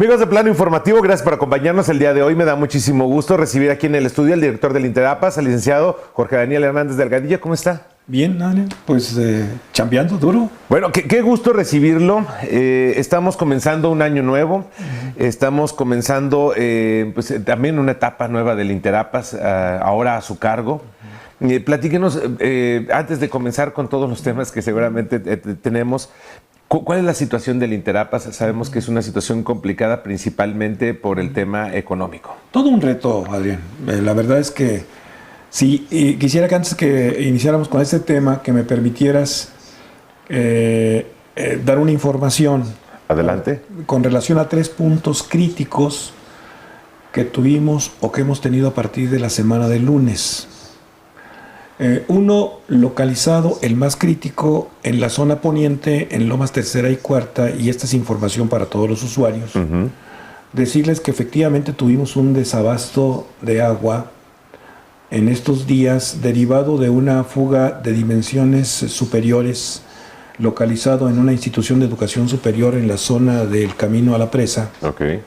Amigos de Plano Informativo, gracias por acompañarnos el día de hoy. Me da muchísimo gusto recibir aquí en el estudio al director del Interapas, al licenciado Jorge Daniel Hernández Delgadillo. ¿Cómo está? Bien, Daniel, pues chambeando duro. Bueno, qué gusto recibirlo. Estamos comenzando un año nuevo. Estamos comenzando pues, también una etapa nueva del Interapas, ahora a su cargo. Platíquenos, antes de comenzar con todos los temas que seguramente tenemos, ¿cuál es la situación del Interapas? Sabemos que es una situación complicada principalmente por el tema económico. Todo un reto, Adrián. La verdad es que sí, quisiera que antes que iniciáramos con este tema, que me permitieras dar una información. Adelante. Con relación a 3 puntos críticos que tuvimos o que hemos tenido a partir de la semana del lunes. Uno localizado, el más crítico, en la zona poniente, en Lomas Tercera y Cuarta, y esta es información para todos los usuarios. Decirles que efectivamente tuvimos un desabasto de agua en estos días derivado de una fuga de dimensiones superiores localizado en una institución de educación superior en la zona del camino a la presa. Okay.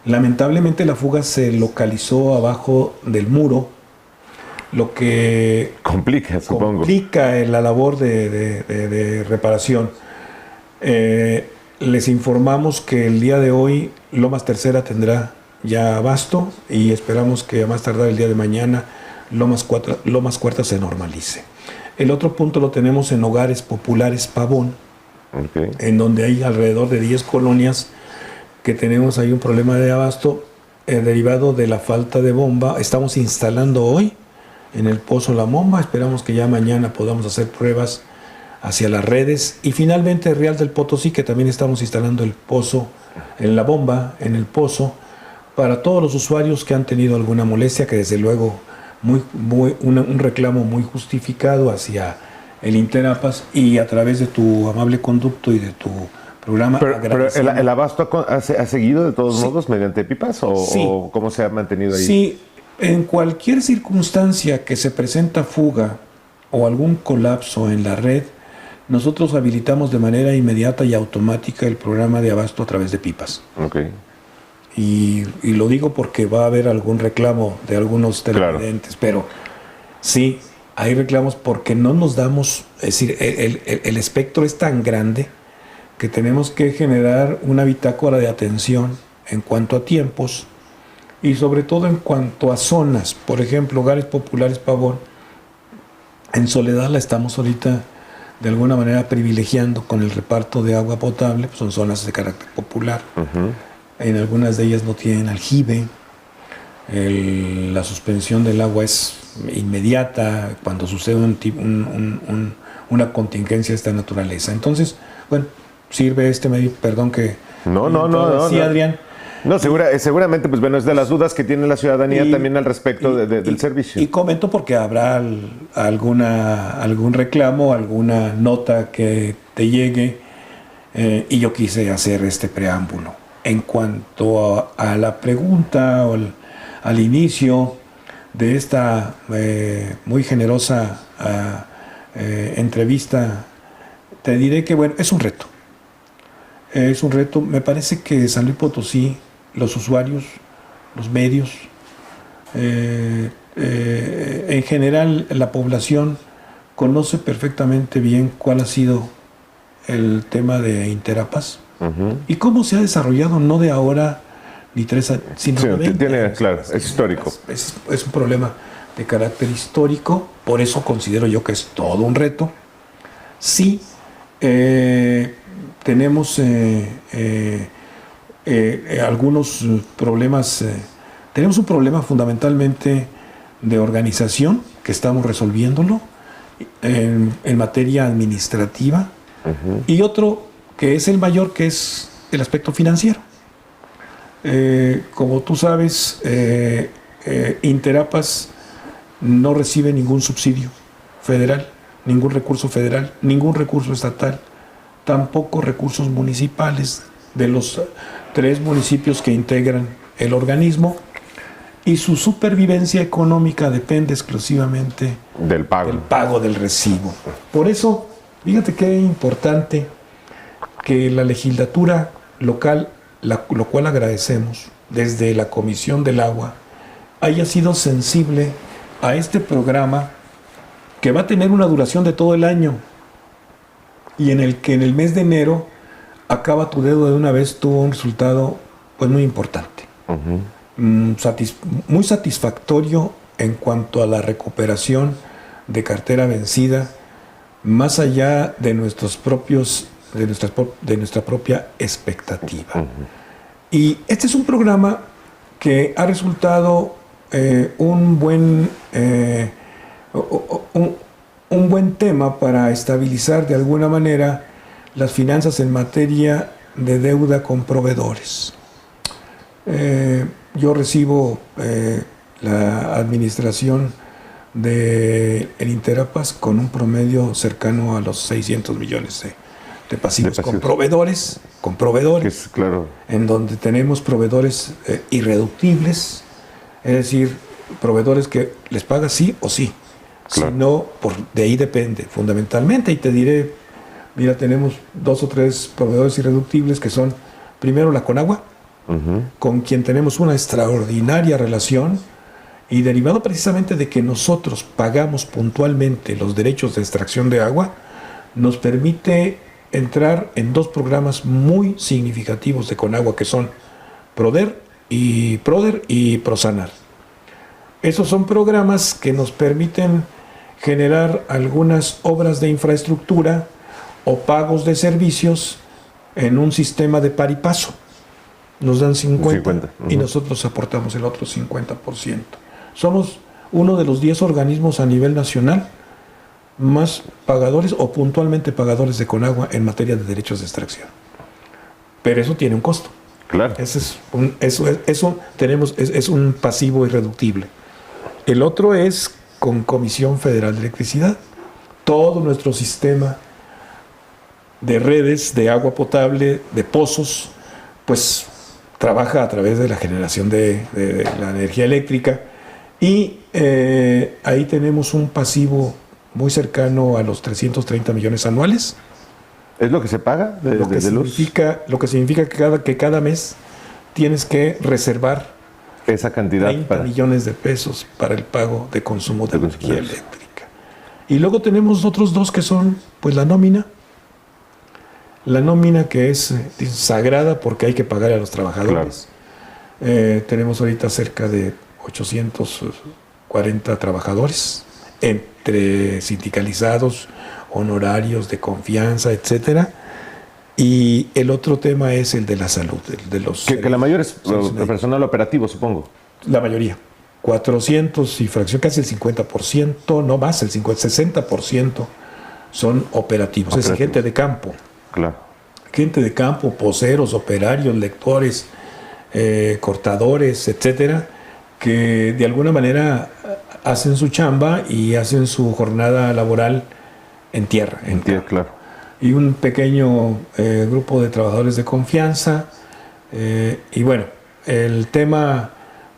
Lamentablemente la fuga se localizó abajo del muro, lo que complica, supongo. Complica la labor de reparación. Les informamos que el día de hoy Lomas Tercera tendrá ya abasto y esperamos que a más tardar el día de mañana Lomas Cuarta se normalice. El otro punto lo tenemos en Hogares Populares Pavón, okay, en donde hay alrededor de 10 colonias que tenemos ahí un problema de abasto derivado de la falta de bomba. Estamos instalando hoy en el pozo la bomba, esperamos que ya mañana podamos hacer pruebas hacia las redes. Y finalmente Real del Potosí, que también estamos instalando el pozo, en la bomba, en el pozo, para todos los usuarios que han tenido alguna molestia, que desde luego un reclamo muy justificado hacia el Interapas, y a través de tu amable conducto y de tu programa. Pero el abasto ha seguido de todos modos mediante pipas o cómo se ha mantenido ahí. Sí, en cualquier circunstancia que se presenta fuga o algún colapso en la red, nosotros habilitamos de manera inmediata y automática el programa de abasto a través de pipas. Okay. Y lo digo porque va a haber algún reclamo de algunos televidentes, pero sí, hay reclamos porque no nos damos, es decir, el espectro es tan grande que tenemos que generar una bitácora de atención en cuanto a tiempos y sobre todo en cuanto a zonas. Por ejemplo, Hogares Populares Pavón, en Soledad la estamos ahorita de alguna manera privilegiando con el reparto de agua potable, pues son zonas de carácter popular. En algunas de ellas no tienen aljibe, la suspensión del agua es inmediata cuando sucede una contingencia de esta naturaleza. Entonces, bueno, sirve este medio, perdón que... No. Sí, Adrián. No, seguramente, pues bueno, es de las dudas que tiene la ciudadanía también al respecto del servicio. Y comento porque habrá algún reclamo, alguna nota que te llegue, y yo quise hacer este preámbulo. En cuanto a la pregunta o al inicio de esta muy generosa entrevista, te diré que bueno, es un reto. Es un reto. Me parece que San Luis Potosí, los usuarios, los medios, en general la población conoce perfectamente bien cuál ha sido el tema de Interapas y cómo se ha desarrollado, no de ahora ni 3 años, sino de 20 claro, es histórico. Es un problema de carácter histórico, por eso considero yo que es todo un reto. Sí, tenemos algunos problemas. Tenemos un problema fundamentalmente de organización que estamos resolviéndolo en materia administrativa, y otro que es el mayor, que es el aspecto financiero. Como tú sabes, Interapas no recibe ningún subsidio federal, ningún recurso federal, ningún recurso estatal, tampoco recursos municipales de los 3 municipios que integran el organismo, y su supervivencia económica depende exclusivamente del pago del recibo. Por eso, fíjate qué importante que la legislatura local lo cual agradecemos desde la Comisión del Agua, haya sido sensible a este programa que va a tener una duración de todo el año y en el que en el mes de enero acaba tu dedo de una vez, tuvo un resultado pues muy importante. Muy satisfactorio en cuanto a la recuperación de cartera vencida, más allá de nuestra propia expectativa. Y este es un programa que ha resultado un buen tema para estabilizar de alguna manera las finanzas en materia de deuda con proveedores. Yo recibo la administración del Interapas con un promedio cercano a los 600 millones de pasivos con proveedores, es, claro, en donde tenemos proveedores irreductibles, es decir, proveedores que les paga sí o sí, claro. Si no, de ahí depende fundamentalmente, y te diré, mira, tenemos 2 o 3 proveedores irreductibles que son, primero, la Conagua, con quien tenemos una extraordinaria relación, y derivado precisamente de que nosotros pagamos puntualmente los derechos de extracción de agua, nos permite entrar en 2 programas muy significativos de Conagua, que son Proder y Prosanar. Esos son programas que nos permiten generar algunas obras de infraestructura o pagos de servicios en un sistema de par y paso. Nos dan 50 y nosotros aportamos el otro 50%. Somos uno de los 10 organismos a nivel nacional más pagadores o puntualmente pagadores de Conagua en materia de derechos de extracción. Pero eso tiene un costo. Claro. Es un pasivo irreductible. El otro es con Comisión Federal de Electricidad. Todo nuestro sistema de redes de agua potable, de pozos, pues trabaja a través de la generación de la energía eléctrica, y ahí tenemos un pasivo muy cercano a los 330 millones anuales. ¿Es lo que se paga de luz? Lo que significa que cada mes tienes que reservar esa cantidad 30 millones de pesos para el pago de consumo de energía eléctrica. Y luego tenemos otros 2 que son, pues, la nómina que es sagrada porque hay que pagar a los trabajadores. Claro. Tenemos ahorita cerca de 840 trabajadores, entre sindicalizados, honorarios de confianza, etcétera. Y el otro tema es el de la salud, el de los... Que la mayoría es personal operativo, supongo. La mayoría. 400 y fracción, casi el 50%, no más, el 60% son operativos. Es gente de campo. Claro. Gente de campo, poseros, operarios, lectores, cortadores, etcétera, que de alguna manera hacen su chamba y hacen su jornada laboral en tierra. En tierra, claro. Y un pequeño grupo de trabajadores de confianza. Y bueno, el tema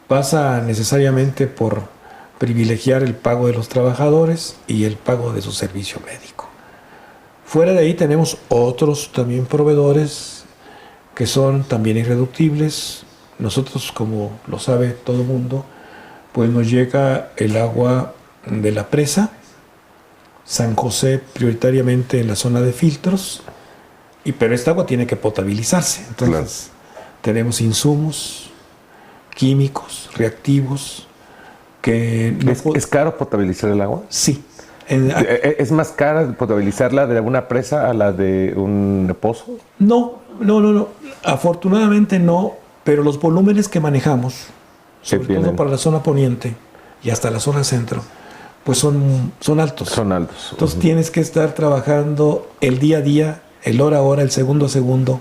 pasa necesariamente por privilegiar el pago de los trabajadores y el pago de su servicio médico. Fuera de ahí tenemos otros también proveedores que son también irreductibles. Nosotros, como lo sabe todo el mundo, pues nos llega el agua de la presa San José, prioritariamente en la zona de filtros, pero esta agua tiene que potabilizarse. Entonces, tenemos insumos químicos, reactivos, que... ¿Es caro potabilizar el agua? Sí. ¿Es más cara potabilizarla de una presa a la de un pozo? No. Afortunadamente no, pero los volúmenes que manejamos, sobre todo para la zona poniente y hasta la zona centro, pues son altos. Son altos. Entonces tienes que estar trabajando el día a día, el hora a hora, el segundo a segundo,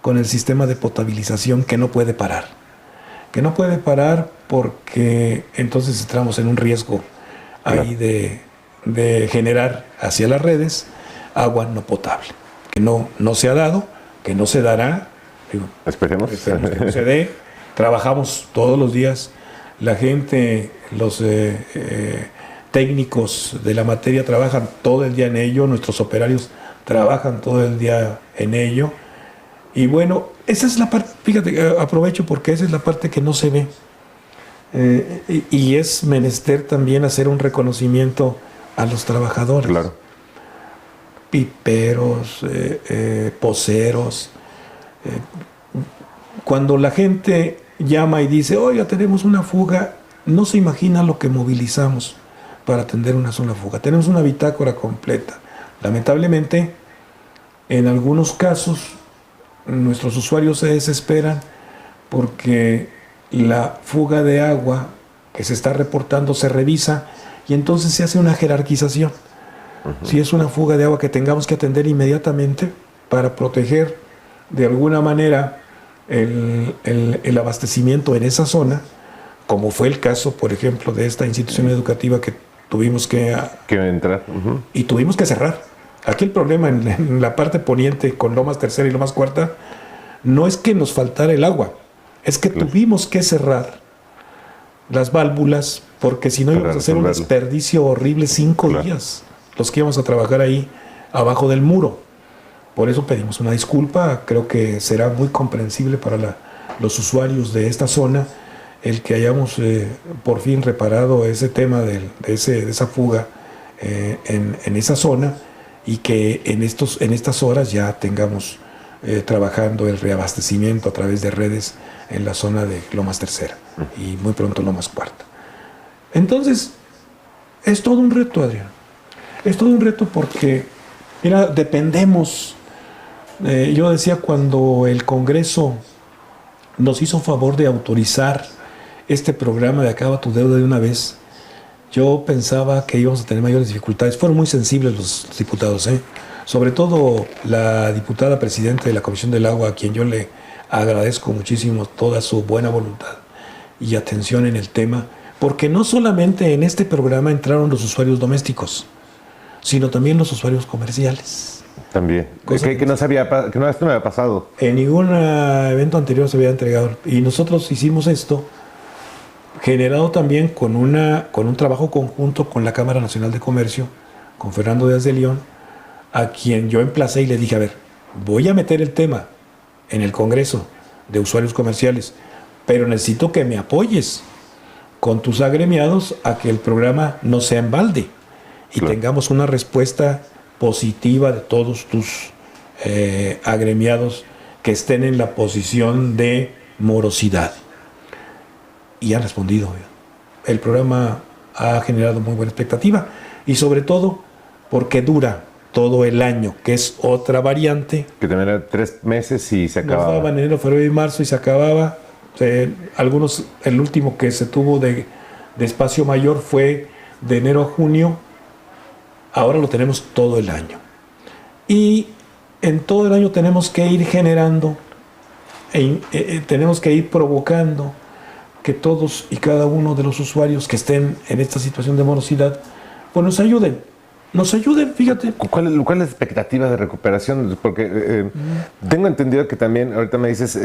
con el sistema de potabilización que no puede parar. Que no puede parar porque entonces entramos en un riesgo ahí de generar hacia las redes agua no potable. Que no se ha dado, que no se dará. Esperemos que no se dé. Trabajamos todos los días. La gente, los técnicos de la materia trabajan todo el día en ello. Nuestros operarios trabajan todo el día en ello. Y bueno, esa es la parte, fíjate, aprovecho porque esa es la parte que no se ve. Y es menester también hacer un reconocimiento a los trabajadores. Claro. Piperos, poceros. Cuando la gente llama y dice, oiga, tenemos una fuga, no se imagina lo que movilizamos para atender una sola fuga. Tenemos una bitácora completa. Lamentablemente, en algunos casos, nuestros usuarios se desesperan porque la fuga de agua que se está reportando se revisa y entonces se hace una jerarquización. Si es una fuga de agua que tengamos que atender inmediatamente para proteger de alguna manera el abastecimiento en esa zona, como fue el caso, por ejemplo, de esta institución educativa que tuvimos que entrar. Y tuvimos que cerrar. Aquí el problema en la parte poniente con Lomas Tercera y Lomas Cuarta no es que nos faltara el agua, es que tuvimos que cerrar las válvulas porque si no íbamos a hacer un desperdicio horrible 5 días, los que íbamos a trabajar ahí abajo del muro. Por eso pedimos una disculpa, creo que será muy comprensible para los usuarios de esta zona el que hayamos por fin reparado ese tema de esa fuga en esa zona y que en estas horas ya tengamos trabajando el reabastecimiento a través de redes en la zona de Lomas Tercera y muy pronto Lomas Cuarta. Entonces, es todo un reto, Adrián. Es todo un reto porque, mira, dependemos. Yo decía cuando el Congreso nos hizo favor de autorizar este programa de Acaba tu Deuda de una vez, yo pensaba que íbamos a tener mayores dificultades. Fueron muy sensibles los diputados, sobre todo la diputada presidenta de la Comisión del Agua, a quien yo le agradezco muchísimo toda su buena voluntad y atención en el tema, porque no solamente en este programa entraron los usuarios domésticos, sino también los usuarios comerciales. También. Que no esto no había pasado. En ningún evento anterior se había entregado. Y nosotros hicimos esto generado también con un trabajo conjunto con la Cámara Nacional de Comercio, con Fernando Díaz de León, a quien yo emplacé y le dije, a ver, voy a meter el tema en el Congreso de usuarios comerciales, pero necesito que me apoyes con tus agremiados a que el programa no sea en balde y tengamos una respuesta positiva de todos tus agremiados que estén en la posición de morosidad. Y han respondido. El programa ha generado muy buena expectativa y sobre todo porque dura todo el año, que es otra variante. Que también era 3 meses y se acababa. Nos daban enero, febrero y marzo y se acababa. Algunos, el último que se tuvo de espacio mayor fue de enero a junio. Ahora lo tenemos todo el año. Y en todo el año tenemos que ir generando, tenemos que ir provocando que todos y cada uno de los usuarios que estén en esta situación de morosidad, pues nos ayuden. Nos ayuden, fíjate. ¿Cuál es la expectativa de recuperación? Porque tengo entendido que también, ahorita me dices,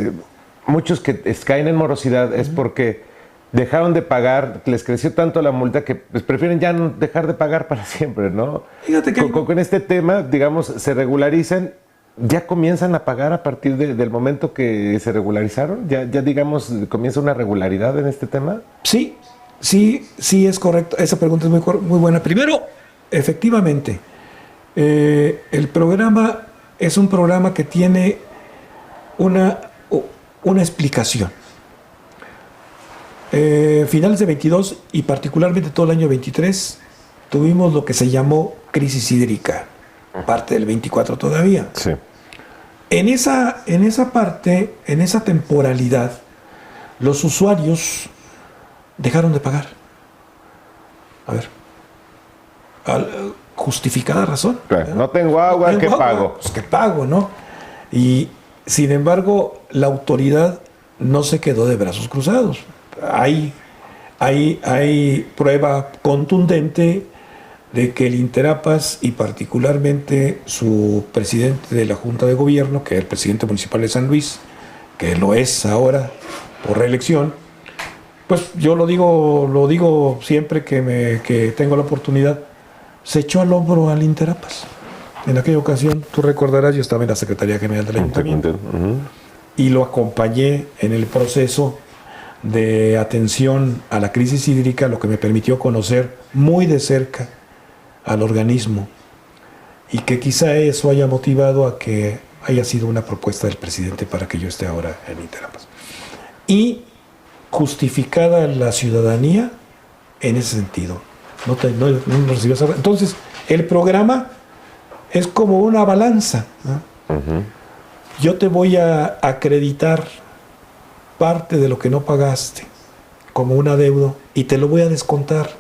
muchos que caen en morosidad es porque dejaron de pagar, les creció tanto la multa que pues, prefieren ya no dejar de pagar para siempre, ¿no? Fíjate que con este tema, digamos, se regularizan, ya comienzan a pagar a partir del momento que se regularizaron, ya digamos, comienza una regularidad en este tema. Sí, es correcto. Esa pregunta es muy buena. Primero, efectivamente, el programa es un programa que tiene una explicación. Finales de 22 y particularmente todo el año 23 tuvimos lo que se llamó crisis hídrica, parte del 24 todavía. Sí. En esa parte, en esa temporalidad, los usuarios dejaron de pagar. A ver, justificada razón. No tengo agua, ¿qué pago? Pues que pago, ¿no? Y sin embargo, la autoridad no se quedó de brazos cruzados. Hay prueba contundente de que el Interapas y particularmente su presidente de la Junta de Gobierno, que es el presidente municipal de San Luis, que lo es ahora por reelección, pues yo lo digo siempre que tengo la oportunidad, se echó al hombro al Interapas. En aquella ocasión, tú recordarás, yo estaba en la Secretaría General del Ayuntamiento y lo acompañé en el proceso de atención a la crisis hídrica, lo que me permitió conocer muy de cerca al organismo y que quizá eso haya motivado a que haya sido una propuesta del presidente para que yo esté ahora en Interapas. Y justificada la ciudadanía en ese sentido. No recibías. Entonces, el programa es como una balanza, ¿no? Uh-huh. Yo te voy a acreditar parte de lo que no pagaste como un adeudo y te lo voy a descontar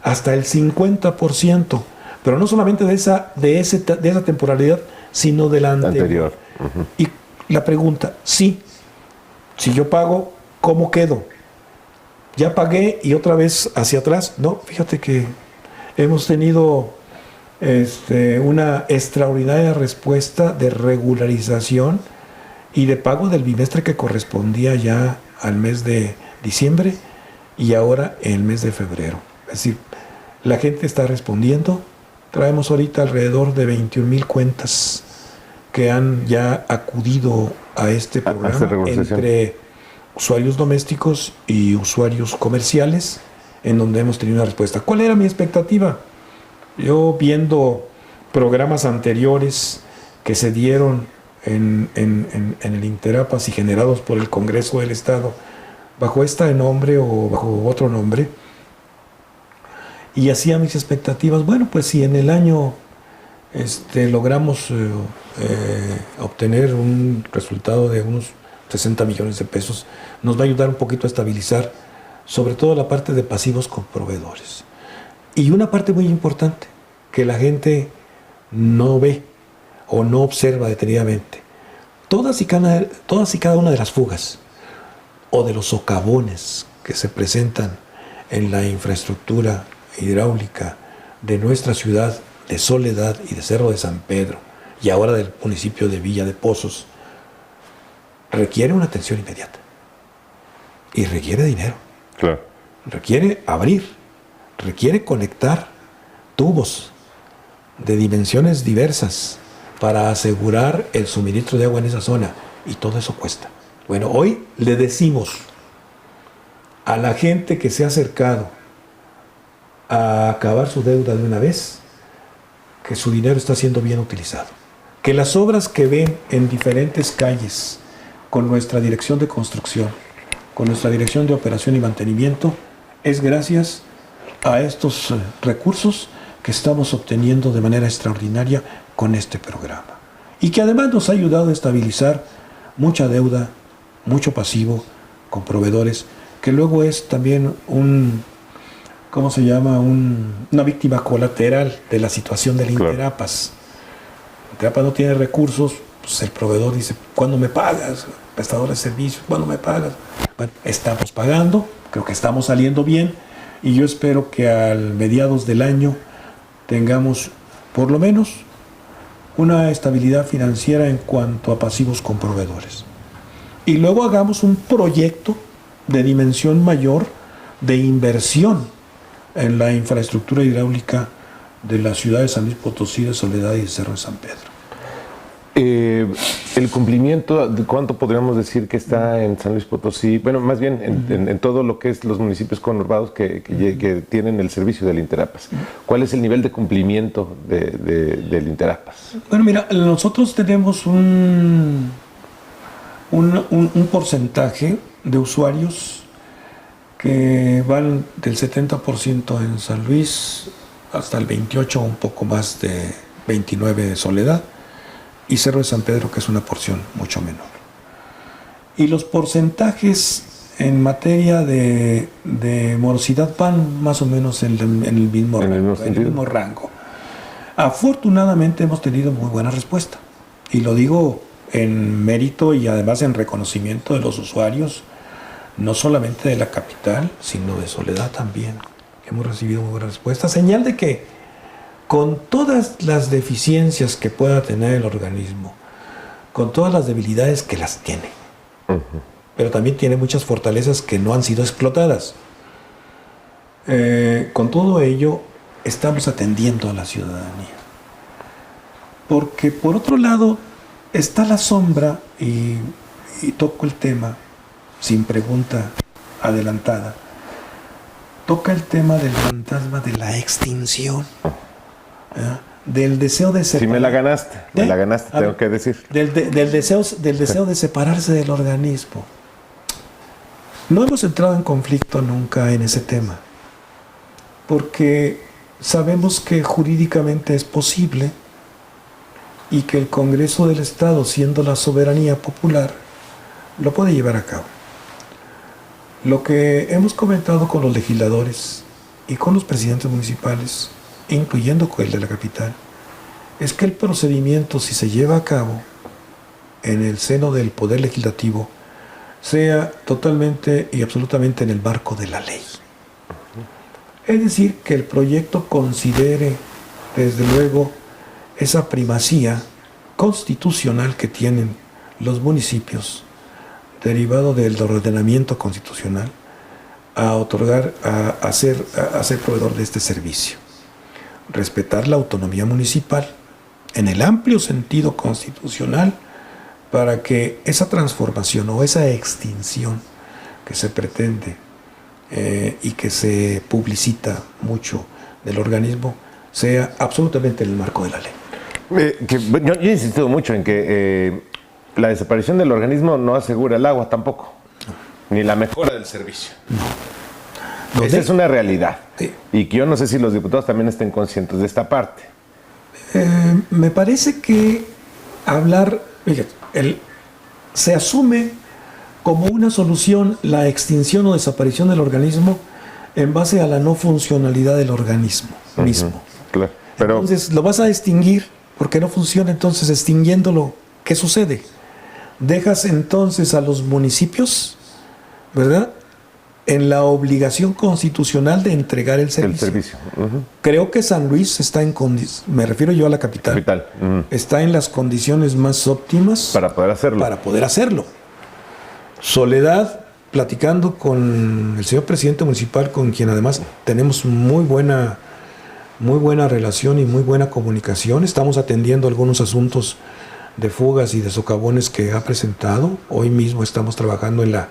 hasta el 50%, pero no solamente de esa temporalidad, sino de la anterior. Uh-huh. Y la pregunta, si yo pago, ¿cómo quedo? ¿Ya pagué y otra vez hacia atrás? No, fíjate que hemos tenido una extraordinaria respuesta de regularización y de pago del bimestre que correspondía ya al mes de diciembre y ahora el mes de febrero. Es decir, la gente está respondiendo. Traemos ahorita alrededor de 21,000 cuentas que han ya acudido a este programa entre usuarios domésticos y usuarios comerciales, en donde hemos tenido una respuesta. ¿Cuál era mi expectativa? Yo viendo programas anteriores que se dieron en el Interapas y generados por el Congreso del Estado, bajo este nombre o bajo otro nombre, y hacía mis expectativas. Bueno, pues si en el año logramos obtener un resultado de unos 60 millones de pesos, nos va a ayudar un poquito a estabilizar, sobre todo la parte de pasivos con proveedores. Y una parte muy importante, que la gente no ve o no observa detenidamente. Todas y cada una de las fugas o de los socavones que se presentan en la infraestructura hidráulica de nuestra ciudad de Soledad y de Cerro de San Pedro y ahora del municipio de Villa de Pozos, requiere una atención inmediata y requiere dinero. Claro. Requiere abrir, requiere conectar tubos de dimensiones diversas para asegurar el suministro de agua en esa zona, y todo eso cuesta. Bueno, hoy le decimos a la gente que se ha acercado a acabar su deuda de una vez que su dinero está siendo bien utilizado, que las obras que ven en diferentes calles con nuestra dirección de construcción, con nuestra dirección de operación y mantenimiento, es gracias a estos recursos que estamos obteniendo de manera extraordinaria con este programa. Y que además nos ha ayudado a estabilizar mucha deuda, mucho pasivo con proveedores, que luego es también una víctima colateral de la situación del Interapas. Interapas no tiene recursos, pues el proveedor dice, ¿cuándo me pagas? Prestador de servicios, ¿cuándo me pagas? Bueno, estamos pagando, creo que estamos saliendo bien, y yo espero que al mediados del año tengamos por lo menos una estabilidad financiera en cuanto a pasivos con proveedores. Y luego hagamos un proyecto de dimensión mayor de inversión en la infraestructura hidráulica de la ciudad de San Luis Potosí, de Soledad y de Cerro de San Pedro. El cumplimiento, ¿de cuánto podríamos decir que está en San Luis Potosí? Bueno, más bien en todo lo que es los municipios conurbados que tienen el servicio del Interapas. ¿Cuál es el nivel de cumplimiento del Interapas? Bueno, mira, nosotros tenemos un porcentaje de usuarios que van del 70% en San Luis hasta el 28%, un poco más de 29% de Soledad, y Cerro de San Pedro, que es una porción mucho menor. Y los porcentajes en materia de morosidad van más o menos en el mismo rango. Afortunadamente hemos tenido muy buena respuesta, y lo digo en mérito y además en reconocimiento de los usuarios, no solamente de la capital, sino de Soledad también. Hemos recibido muy buena respuesta, señal de que con todas las deficiencias que pueda tener el organismo, con todas las debilidades que las tiene, pero también tiene muchas fortalezas que no han sido explotadas. Con todo ello, estamos atendiendo a la ciudadanía. Porque por otro lado está la sombra, y toco el tema sin pregunta adelantada, toca el tema del fantasma de la extinción, ¿eh? Del deseo de separar. Sí, me la ganaste, tengo que decir. Del deseo de separarse del organismo. No hemos entrado en conflicto nunca en ese tema, porque sabemos que jurídicamente es posible y que el Congreso del Estado, siendo la soberanía popular, lo puede llevar a cabo. Lo que hemos comentado con los legisladores y con los presidentes municipales, incluyendo con el de la capital, es que el procedimiento, si se lleva a cabo en el seno del Poder Legislativo, sea totalmente y absolutamente en el marco de la ley. Es decir, que el proyecto considere, desde luego, esa primacía constitucional que tienen los municipios, derivado del ordenamiento constitucional, a otorgar, a ser proveedor de este servicio. Respetar la autonomía municipal en el amplio sentido constitucional, para que esa transformación o esa extinción que se pretende y que se publicita mucho del organismo sea absolutamente en el marco de la ley. Yo he insistido mucho en que la desaparición del organismo no asegura el agua tampoco, ni la mejora del servicio. No. Esa es una realidad. Y que yo no sé si los diputados también estén conscientes de esta parte. Me parece que hablar, fíjate, se asume como una solución la extinción o desaparición del organismo en base a la no funcionalidad del organismo mismo. Claro, pero entonces lo vas a extinguir porque no funciona, entonces extinguiéndolo, ¿qué sucede? Dejas entonces a los municipios, ¿verdad?, en la obligación constitucional de entregar el servicio. Creo que San Luis está en condiciones, me refiero yo a la capital. Está en las condiciones más óptimas para poder hacerlo. Soledad, platicando con el señor presidente municipal, con quien además tenemos muy buena relación y muy buena comunicación. Estamos atendiendo algunos asuntos de fugas y de socavones que ha presentado. Hoy mismo estamos trabajando en la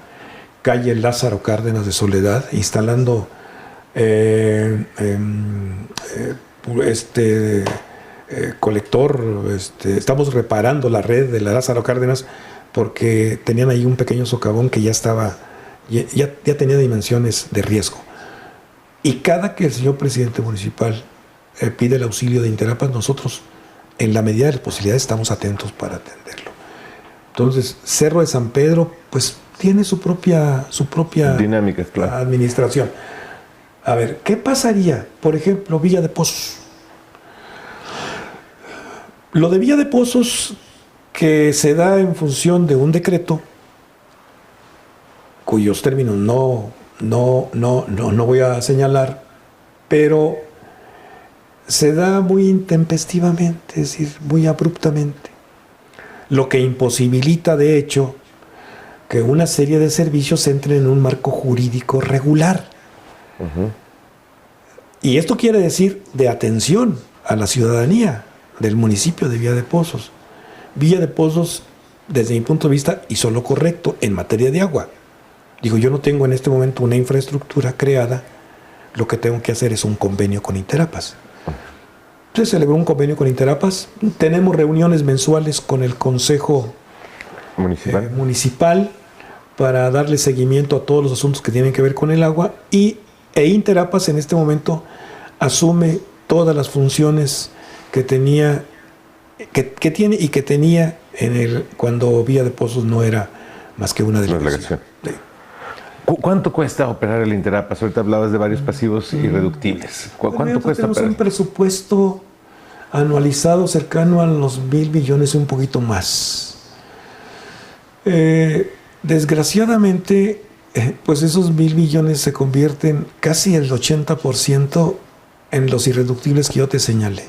calle Lázaro Cárdenas de Soledad, instalando colector, estamos reparando la red de la Lázaro Cárdenas porque tenían ahí un pequeño socavón que ya tenía dimensiones de riesgo. Y cada que el señor presidente municipal pide el auxilio de Interapas, nosotros, en la medida de las posibilidades, estamos atentos para atenderlo. Entonces, Cerro de San Pedro, pues tiene su propia dinámica, claro, administración. A ver, ¿qué pasaría? Por ejemplo, Villa de Pozos. Lo de Villa de Pozos, que se da en función de un decreto, cuyos términos no voy a señalar, pero se da muy intempestivamente, es decir, muy abruptamente, lo que imposibilita, de hecho, que una serie de servicios entren en un marco jurídico regular. Y esto quiere decir de atención a la ciudadanía del municipio de Villa de Pozos. Villa de Pozos, desde mi punto de vista, hizo lo correcto en materia de agua. Digo, yo no tengo en este momento una infraestructura creada, lo que tengo que hacer es un convenio con Interapas. Se celebró un convenio con Interapas, tenemos reuniones mensuales con el Consejo municipal para darle seguimiento a todos los asuntos que tienen que ver con el agua, e Interapas en este momento asume todas las funciones que tenía cuando Villa de Pozos no era más que una delegación. Sí. ¿Cuánto cuesta operar el Interapas? Ahorita hablabas de varios pasivos irreductibles. ¿Cuánto cuesta tenemos operar? Un presupuesto anualizado cercano a los 1,000 millones, un poquito más. Desgraciadamente, pues esos 1,000 millones se convierten casi el 80% en los irreductibles que yo te señalé.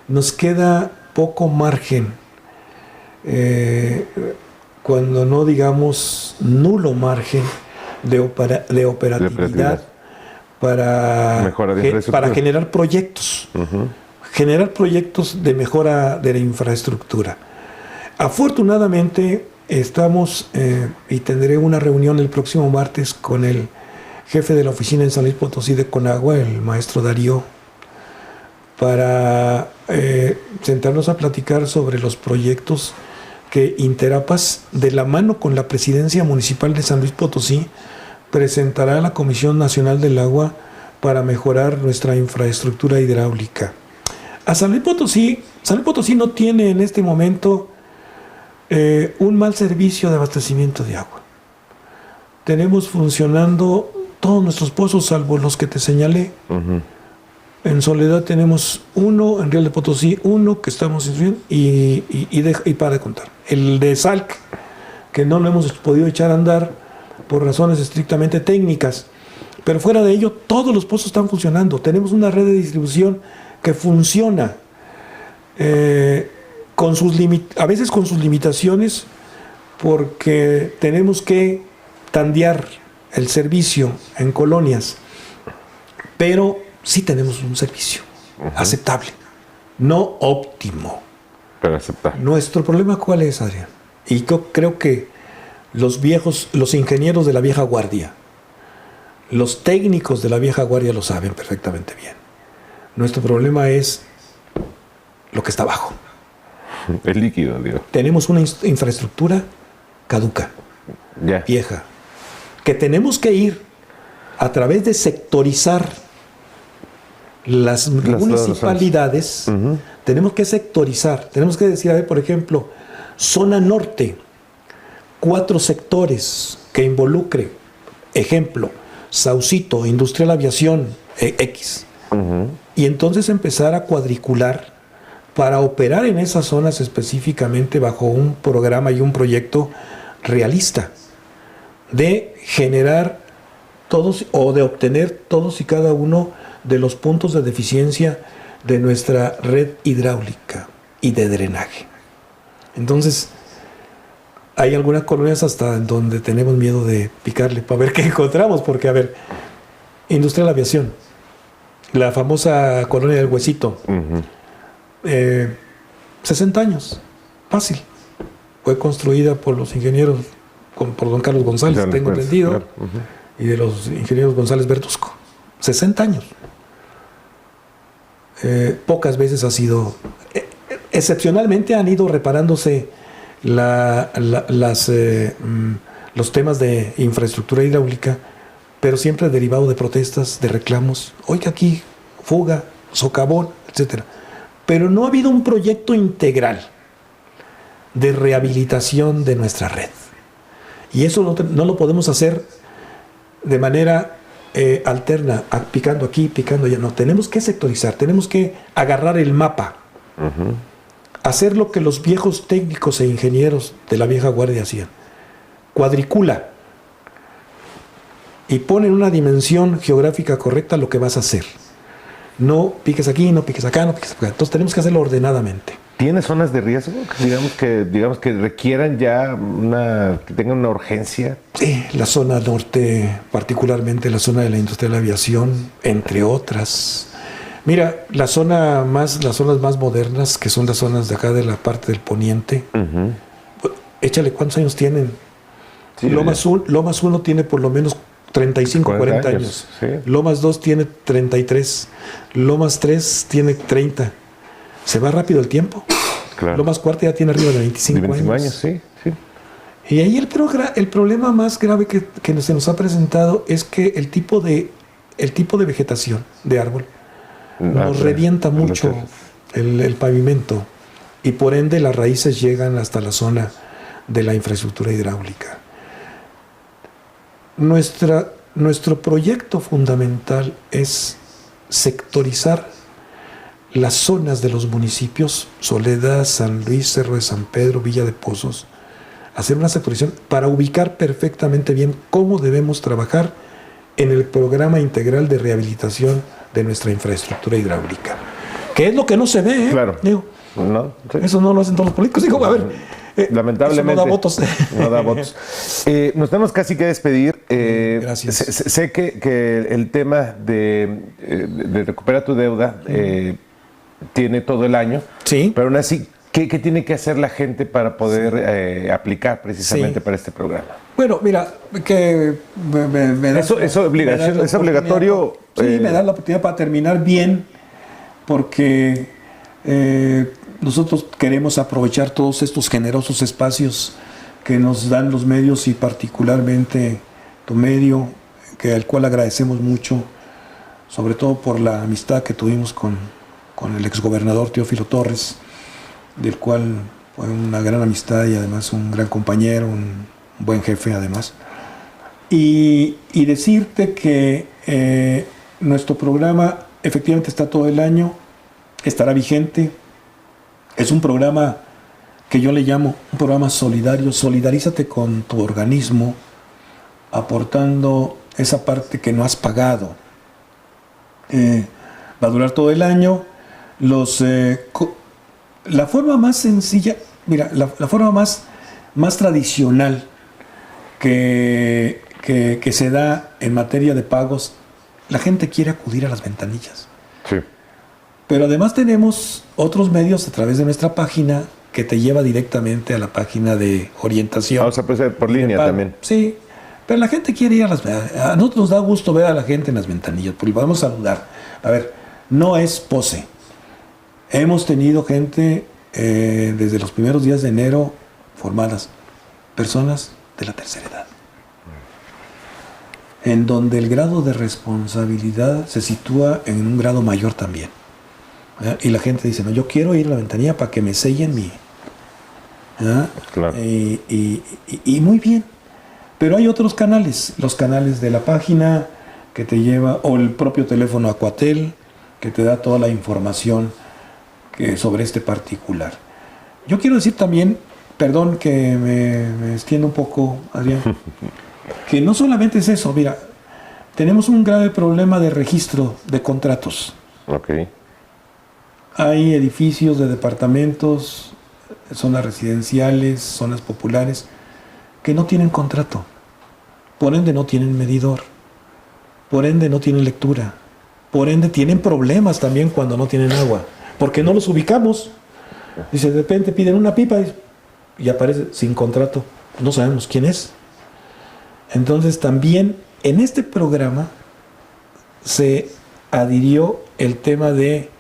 Nos queda poco margen, cuando no digamos nulo margen de operatividad para generar proyectos. generar proyectos de mejora de la infraestructura. Afortunadamente estamos y tendré una reunión el próximo martes con el jefe de la oficina en San Luis Potosí de Conagua, el maestro Darío, para sentarnos a platicar sobre los proyectos que Interapas, de la mano con la Presidencia Municipal de San Luis Potosí, presentará a la Comisión Nacional del Agua para mejorar nuestra infraestructura hidráulica. San Luis Potosí no tiene en este momento un mal servicio de abastecimiento de agua. Tenemos funcionando todos nuestros pozos, salvo los que te señalé. Uh-huh. En Soledad tenemos uno, en Real de Potosí uno que estamos instruyendo y para de contar. El de Salc, que no lo hemos podido echar a andar por razones estrictamente técnicas, pero fuera de ello todos los pozos están funcionando. Tenemos una red de distribución que funciona, a veces con sus limitaciones, porque tenemos que tandear el servicio en colonias, pero sí tenemos un servicio aceptable, no óptimo, pero aceptable. Nuestro problema, ¿cuál es, Adrián? Y yo creo que los ingenieros de la vieja guardia, los técnicos de la vieja guardia lo saben perfectamente bien. Nuestro problema es lo que está abajo. El líquido, digo. Tenemos una infraestructura caduca, vieja, que tenemos que ir a través de sectorizar las municipalidades. Uh-huh. Tenemos que sectorizar, tenemos que decir, a ver, por ejemplo, zona norte, 4 sectores que involucre, ejemplo, Saucito, Industrial Aviación, X. Uh-huh. Y entonces empezar a cuadricular para operar en esas zonas específicamente bajo un programa y un proyecto realista de generar todos o de obtener todos y cada uno de los puntos de deficiencia de nuestra red hidráulica y de drenaje. Entonces, hay algunas colonias hasta en donde tenemos miedo de picarle para ver qué encontramos, porque, a ver, Industrial Aviación, la famosa colonia del Huesito, 60 años, fácil. Fue construida por los ingenieros, por don Carlos González, tengo entendido, y de los ingenieros González Bertusco. 60 años. Pocas veces ha sido, excepcionalmente han ido reparándose los temas de infraestructura hidráulica, pero siempre derivado de protestas, de reclamos. Oiga, aquí, fuga, socavón, etcétera. Pero no ha habido un proyecto integral de rehabilitación de nuestra red. Y eso no lo podemos hacer de manera alterna, picando aquí, picando allá. No, tenemos que sectorizar, tenemos que agarrar el mapa, hacer lo que los viejos técnicos e ingenieros de la vieja guardia hacían. Cuadricula y pon en una dimensión geográfica correcta lo que vas a hacer. No piques aquí, no piques acá, no piques acá. Entonces tenemos que hacerlo ordenadamente. ¿Tiene zonas de riesgo? Digamos que requieran ya que tengan una urgencia. Sí, la zona norte, particularmente la zona de la industria de la aviación, entre otras. Mira, las zonas más modernas, que son las zonas de acá de la parte del poniente, échale cuántos años tienen. Sí, Lomas 1 tiene por lo menos 35, 40 años. Sí. Lomas 2 tiene 33. Lomas 3 tiene 30. Se va rápido el tiempo. Claro. Lomas 4 ya tiene arriba de 25 años. Sí. Y ahí el problema más grave que se nos ha presentado es que el tipo de vegetación de árbol nos revienta mucho el pavimento y por ende las raíces llegan hasta la zona de la infraestructura hidráulica. Nuestro proyecto fundamental es sectorizar las zonas de los municipios, Soledad, San Luis, Cerro de San Pedro, Villa de Pozos, hacer una sectorización para ubicar perfectamente bien cómo debemos trabajar en el programa integral de rehabilitación de nuestra infraestructura hidráulica. Que es lo que no se ve, Claro. Digo, no, sí. Eso no lo hacen todos los políticos. Digo, a ver, lamentablemente eso no da votos. No da votos. Nos tenemos casi que despedir. Gracias. Sé que el tema de recuperar tu deuda tiene todo el año. Sí. Pero aún así, ¿qué tiene que hacer la gente para poder aplicar precisamente para este programa? Bueno, mira, que me das, es obligación, es obligatorio. Sí, me da la oportunidad para terminar bien, porque nosotros queremos aprovechar todos estos generosos espacios que nos dan los medios y particularmente tu medio, al cual agradecemos mucho, sobre todo por la amistad que tuvimos con el exgobernador Teófilo Torres, del cual fue una gran amistad y además un gran compañero, un buen jefe además. Y decirte que nuestro programa efectivamente está todo el año, estará vigente. Es un programa que yo le llamo un programa solidario. Solidarízate con tu organismo aportando esa parte que no has pagado. Va a durar todo el año. La forma más sencilla, mira, la forma más tradicional que se da en materia de pagos, la gente quiere acudir a las ventanillas. Sí. Pero además tenemos otros medios a través de nuestra página que te lleva directamente a la página de orientación. O sea, puede ser por línea también. Sí, pero la gente quiere ir a nosotros nos da gusto ver a la gente en las ventanillas, porque podemos saludar. A ver, no es pose. Hemos tenido gente desde los primeros días de enero formadas, personas de la tercera edad, en donde el grado de responsabilidad se sitúa en un grado mayor también. Y la gente dice, no, yo quiero ir a la ventanilla para que me sellen mi... Claro. Y muy bien. Pero hay otros canales, los canales de la página que te lleva, o el propio teléfono Aquatel, que te da toda la información sobre este particular. Yo quiero decir también, perdón que me extiendo un poco, Adrián, que no solamente es eso, mira, tenemos un grave problema de registro de contratos. Ok. Hay edificios de departamentos, zonas residenciales, zonas populares, que no tienen contrato. Por ende no tienen medidor. Por ende no tienen lectura. Por ende tienen problemas también cuando no tienen agua. Porque no los ubicamos. Dice, de repente piden una pipa y aparece sin contrato. No sabemos quién es. Entonces también en este programa se adhirió el tema de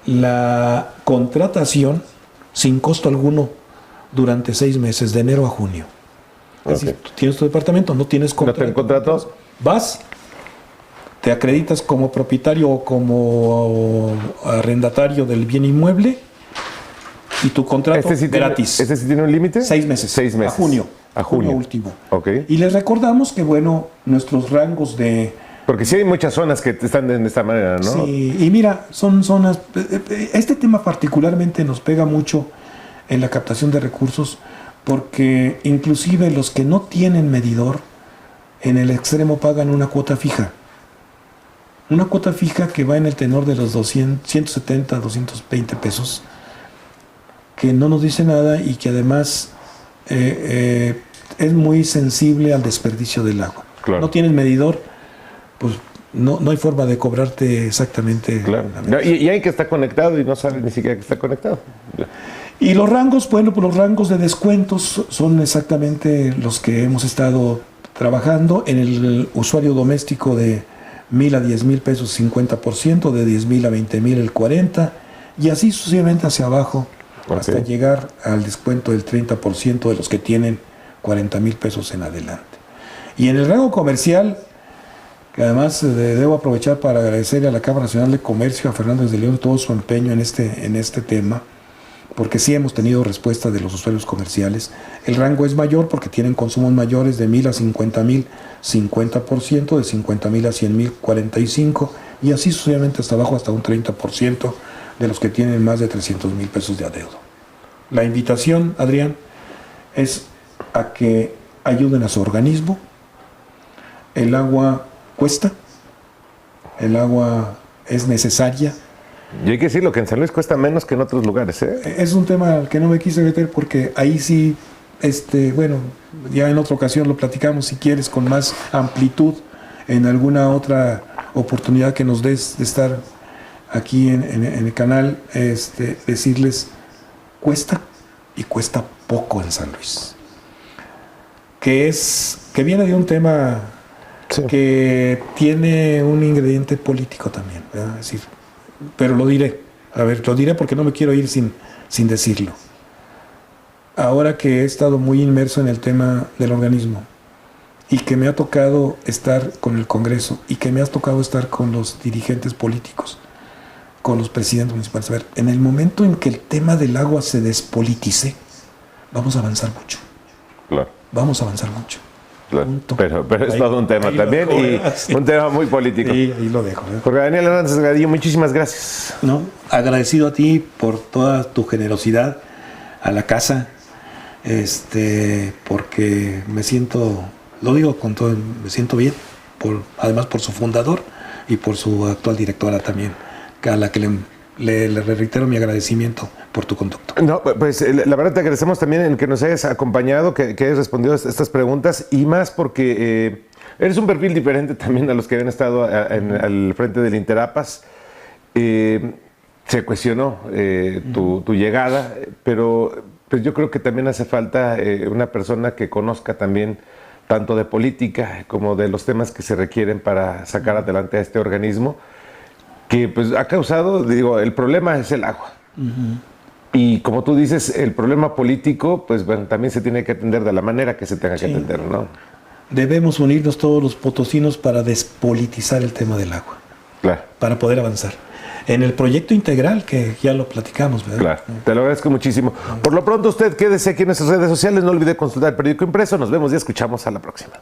la contratación sin costo alguno durante 6 meses, de enero a junio. Okay. Es decir, tú tienes tu departamento, no tienes contrato. ¿No te contrato? Vas, te acreditas como propietario o como arrendatario del bien inmueble y tu contrato gratis. ¿Este sí tiene un límite? 6 meses. 6 meses. A junio. A junio último. Okay. Y les recordamos que, bueno, nuestros rangos de... Porque sí hay muchas zonas que están de esta manera, ¿no? Sí, y mira, son zonas... Este tema particularmente nos pega mucho en la captación de recursos, porque inclusive los que no tienen medidor, en el extremo pagan una cuota fija. Una cuota fija que va en el tenor de los 170, 220 pesos, que no nos dice nada y que además es muy sensible al desperdicio del agua. Claro. No tienen medidor, pues no hay forma de cobrarte exactamente. Claro. Y hay que estar conectado y no sabe ni siquiera que está conectado. Y los rangos, bueno, pues los rangos de descuentos son exactamente los que hemos estado trabajando. En el usuario doméstico de 1,000 a 10,000 pesos 50%, de 10,000 a 20,000 el 40%, y así sucesivamente hacia abajo, hasta llegar al descuento del 30% de los que tienen 40,000 pesos en adelante. Y en el rango comercial, que además debo aprovechar para agradecer a la Cámara Nacional de Comercio, a Fernández de León, todo su empeño en este tema, porque sí hemos tenido respuesta de los usuarios comerciales. El rango es mayor porque tienen consumos mayores de 1,000 a 50,000, 50%, de 50,000 a 100,000, 45%, y así sucesivamente hasta abajo, hasta un 30% de los que tienen más de 300,000 pesos de adeudo. La invitación, Adrián, es a que ayuden a su organismo. El agua cuesta, el agua es necesaria. Y hay que decirlo, que en San Luis cuesta menos que en otros lugares, ¿eh? Es un tema al que no me quise meter porque ahí sí, bueno, ya en otra ocasión lo platicamos si quieres con más amplitud en alguna otra oportunidad que nos des de estar aquí en el canal, decirles, cuesta y cuesta poco en San Luis. Que viene de un tema que tiene un ingrediente político también, ¿verdad? Es decir, pero lo diré, lo diré porque no me quiero ir sin decirlo. Ahora que he estado muy inmerso en el tema del organismo y que me ha tocado estar con el Congreso y que me ha tocado estar con los dirigentes políticos, con los presidentes municipales, a ver, en el momento en que el tema del agua se despolitice, vamos a avanzar mucho. Claro. Vamos a avanzar mucho. Claro. Pero es ahí, todo un tema también y un tema muy político. Sí, ahí lo dejo. Jorge Daniel Hernández Delgadillo, muchísimas gracias. No, agradecido a ti por toda tu generosidad a la casa, porque me siento, lo digo con todo, me siento bien, además por su fundador y por su actual directora también, a la que le reitero mi agradecimiento por tu conducto. No, pues la verdad te agradecemos también en que nos hayas acompañado, que hayas respondido a estas preguntas y más porque eres un perfil diferente también a los que habían estado al frente del Interapas. Se cuestionó tu llegada, pero pues yo creo que también hace falta una persona que conozca también tanto de política como de los temas que se requieren para sacar adelante a este organismo, que pues ha causado, digo, el problema es el agua. Uh-huh. Y como tú dices, el problema político, pues bueno, también se tiene que atender de la manera que se tenga que atender, ¿no? Debemos unirnos todos los potosinos para despolitizar el tema del agua. Claro. Para poder avanzar. En el proyecto integral, que ya lo platicamos, ¿verdad? Claro, te lo agradezco muchísimo. Por lo pronto, usted quédese aquí en nuestras redes sociales, no olvide consultar el periódico impreso. Nos vemos y escuchamos a la próxima.